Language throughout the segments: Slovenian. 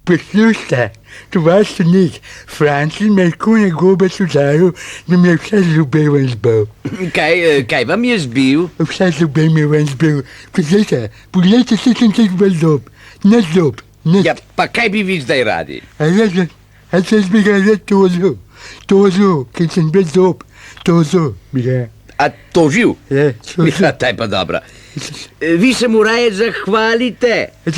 Послушай, du weißt du nicht, Franzi mi je kune gobec udaril, da mi je vse zobe ven zbil. Kaj vam je zbil? Vse zobe mi je ven zbil. Poglejte, se sem tek v zob. Na zob. Ja, pa kaj bi vi zdaj radi? A se bi ga rad tožil, ker sem brez zob. Tožil bi ga. A tožil? Ja, Ja, taj pa dobra. Vi se mu raje zahvalite. A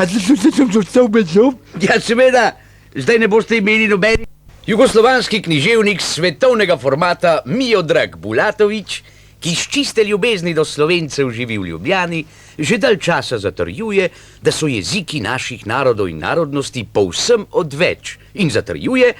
zato sem zostal brez zob? Ja, seveda, zdaj ne boste imeli nobeni. Jugoslovanski književnik svetovnega formata Miodrag Bulatović, ki iz čiste ljubezni do Slovencev živi v Ljubljani, že dalj časa zatrjuje, da so jeziki naših narodov in narodnosti povsem odveč in zatrjuje,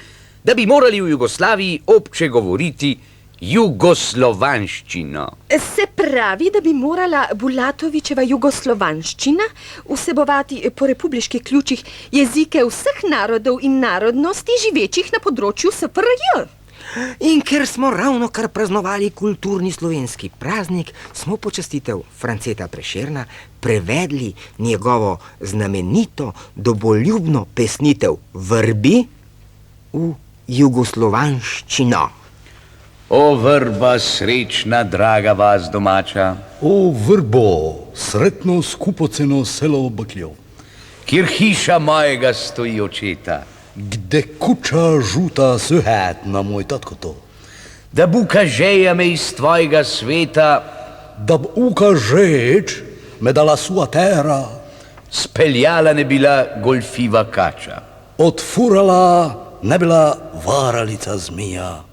da bi morali v Jugoslaviji obče govoriti jugoslovanščino. Se pravi, da bi morala Bulatovićeva jugoslovanščina vsebovati po republiških ključih jezike vseh narodov in narodnosti živečih na področju SFRJ. In ker smo ravno kar praznovali kulturni slovenski praznik, smo počastitev Franceta Prešerna prevedli njegovo znamenito, domoljubno pesnitev Vrbi v jugoslovanščino. O vrba srečna, draga vas domača, O vrbo, sretno skupoceno selo Bakljo, kjer hiša mojega stoji očeta, gde kuća žuta söhet na moj tatko to, da buka žeja me iz tvojega sveta da b uka žeč me dala sua terra, speljala ne bila golfiva kača. odfurala ne bila varalica zmija.